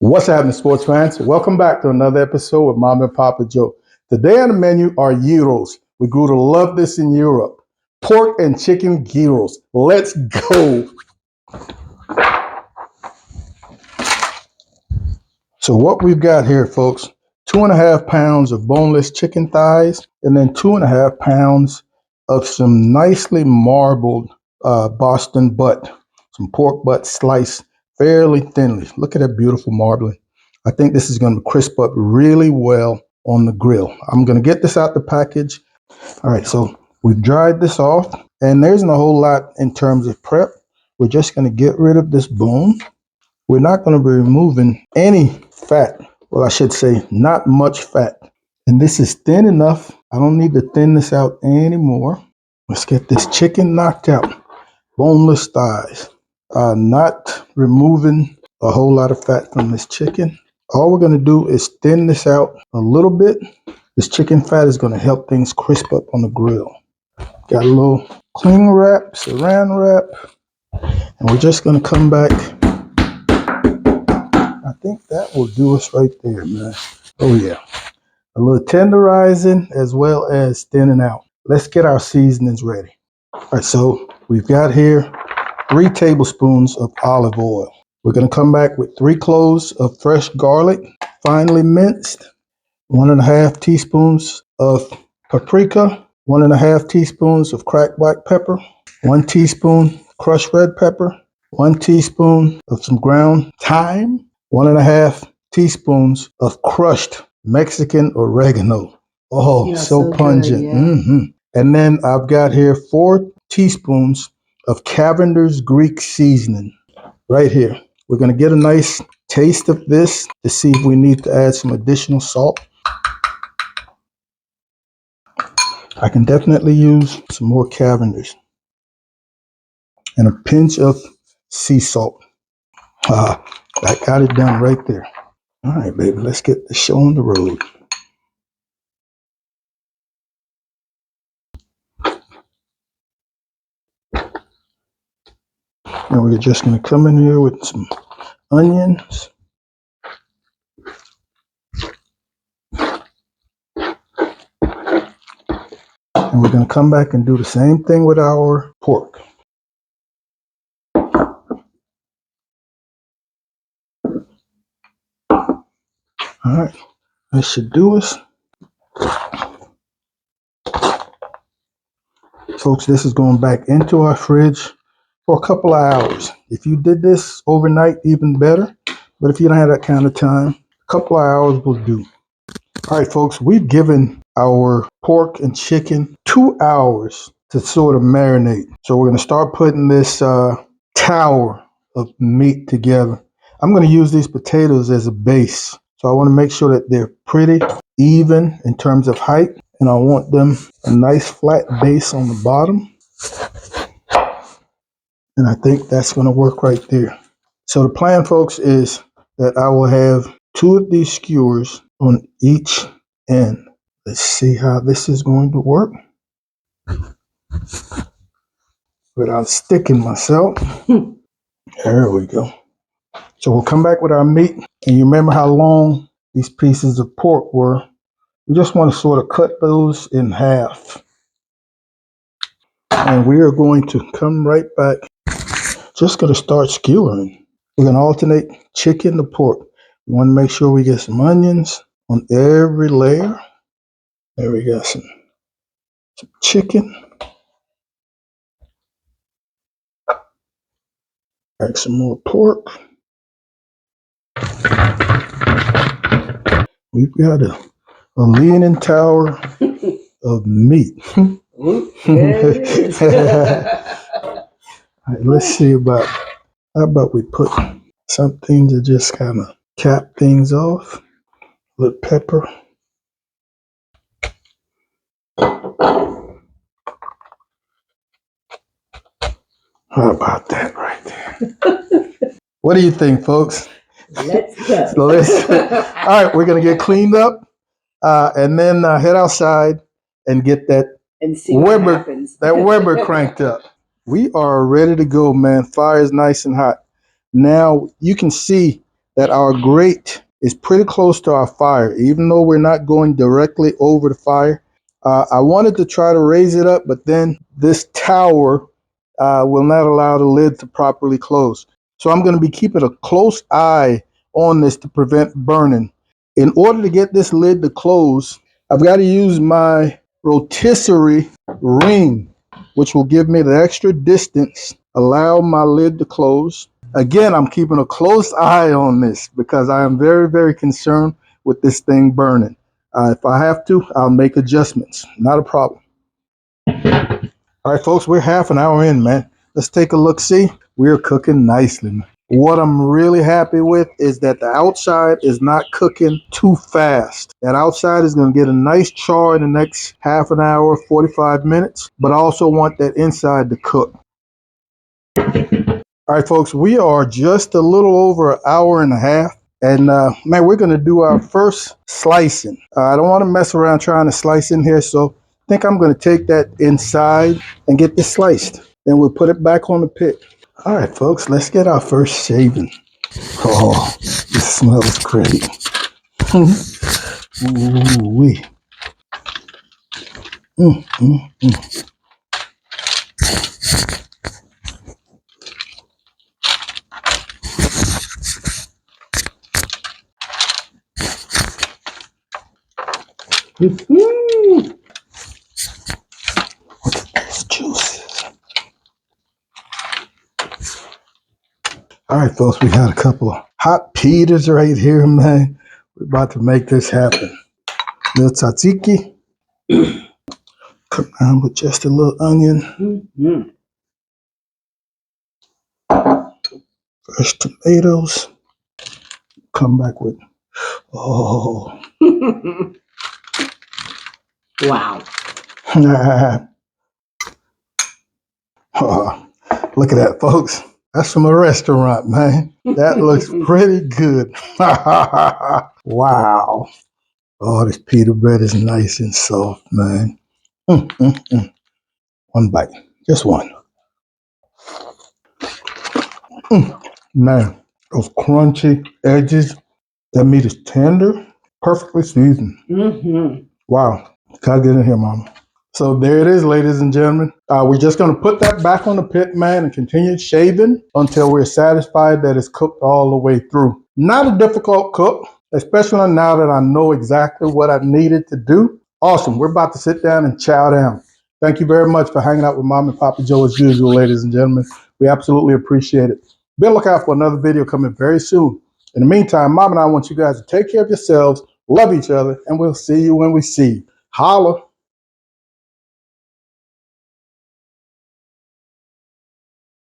What's happening, sports fans? Welcome back to another episode with Mom and Papa Joe. Today on the menu are gyros. We grew to love this in Europe. Pork and chicken gyros. Let's go. So what we've got here, folks, 2.5 pounds of boneless chicken thighs, and then 2.5 pounds of some nicely marbled Boston butt, some pork butt sliced fairly thinly. Look at that beautiful marbling. I think this is going to crisp up really well on the grill. I'm going to get this out the package. All right, so we've dried this off, and there isn't a whole lot in terms of prep. We're just going to get rid of this bone. We're not going to be removing any fat. Well, I should say not much fat. And this is thin enough. I don't need to thin this out anymore. Let's get this chicken knocked out. Boneless thighs. Not removing a whole lot of fat from this chicken. All we're going to do is thin this out a little bit. This chicken fat is going to help things crisp up on the grill. Got a little cling wrap, saran wrap. And we're just going to come back. I think that will do us right there, man. Oh, yeah. A little tenderizing as well as thinning out. Let's get our seasonings ready. All right, so we've got here 3 tablespoons of olive oil. We're going to come back with 3 cloves of fresh garlic, finely minced, 1.5 teaspoons of paprika, 1.5 teaspoons of cracked black pepper, 1 teaspoon crushed red pepper, 1 teaspoon of some ground thyme, 1.5 teaspoons of crushed Mexican oregano. Oh, so pungent. Good, yeah. And then I've got here 4 teaspoons of Cavender's Greek seasoning right here. We're going to get a nice taste of this to see if we need to add some additional salt. I can definitely use some more Cavender's and a pinch of sea salt. I got it done right there. All right, baby, let's get the show on the road. And we're just going to come in here with some onions. And we're going to come back and do the same thing with our pork. All right, that should do us. Folks, this is going back into our fridge for a couple of hours. If you did this overnight, even better. But if you don't have that kind of time, a couple of hours will do. All right, folks, we've given our pork and chicken 2 hours to sort of marinate. So we're going to start putting this tower of meat together. I'm going to use these potatoes as a base. So I want to make sure that they're pretty even in terms of height. And I want them a nice flat base on the bottom. And I think that's going to work right there. So the plan, folks, is that I will have 2 of these skewers on each end. Let's see how this is going to work without sticking myself. There we go. So we'll come back with our meat. And you remember how long these pieces of pork were. We just want to sort of cut those in half. And we are going to come right back. Just going to start skewering. We're going to alternate chicken to pork. We want to make sure we get some onions on every layer. There we got some chicken. Add some more pork. We've got a leaning tower of meat. All right, let's see how about we put something to just kind of cap things off. A little pepper. How about that right there? What do you think, folks? Let's go. All right, we're going to get cleaned up and then head outside and get that Weber cranked up. We are ready to go, man. Fire is nice and hot. Now you can see that our grate is pretty close to our fire, even though we're not going directly over the fire. I wanted to try to raise it up, but then this tower will not allow the lid to properly close. So I'm going to be keeping a close eye on this to prevent burning. In order to get this lid to close, I've got to use my rotisserie ring, which will give me the extra distance, allow my lid to close. Again, I'm keeping a close eye on this because I am very, very concerned with this thing burning. If I have to, I'll make adjustments. Not a problem. All right, folks, we're half an hour in, man. Let's take a look. See, we're cooking nicely, man. What I'm really happy with is that the outside is not cooking too fast. That outside is going to get a nice char in the next half an hour, 45 minutes, but I also want that inside to cook. All right, folks, we are just a little over an hour and a half. And man, we're going to do our first slicing. I don't want to mess around trying to slice in here, so I think I'm going to take that inside and get this sliced. Then we'll put it back on the pit. All right, folks, let's get our first shaving. Oh, this smells great. Ooh-wee. Mm. Look at these juices. All right, folks, we got a couple of hot peters right here, man. We're about to make this happen. Little tzatziki. Come down with just a little onion. Fresh tomatoes. Come back with, oh. Wow. Oh, look at that, folks. That's from a restaurant, man. That looks pretty good. Wow. Oh, this pita bread is nice and soft, man. One bite. Just one. Man, those crunchy edges. That meat is tender, perfectly seasoned. Wow. Gotta get in here, Mama. So there it is, ladies and gentlemen. We're just going to put that back on the pit, man, and continue shaving until we're satisfied that it's cooked all the way through. Not a difficult cook, especially now that I know exactly what I needed to do. Awesome. We're about to sit down and chow down. Thank you very much for hanging out with Mom and Papa Joe as usual, ladies and gentlemen. We absolutely appreciate it. Be on the lookout for another video coming very soon. In the meantime, Mom and I want you guys to take care of yourselves, love each other, and we'll see you when we see you. Holla.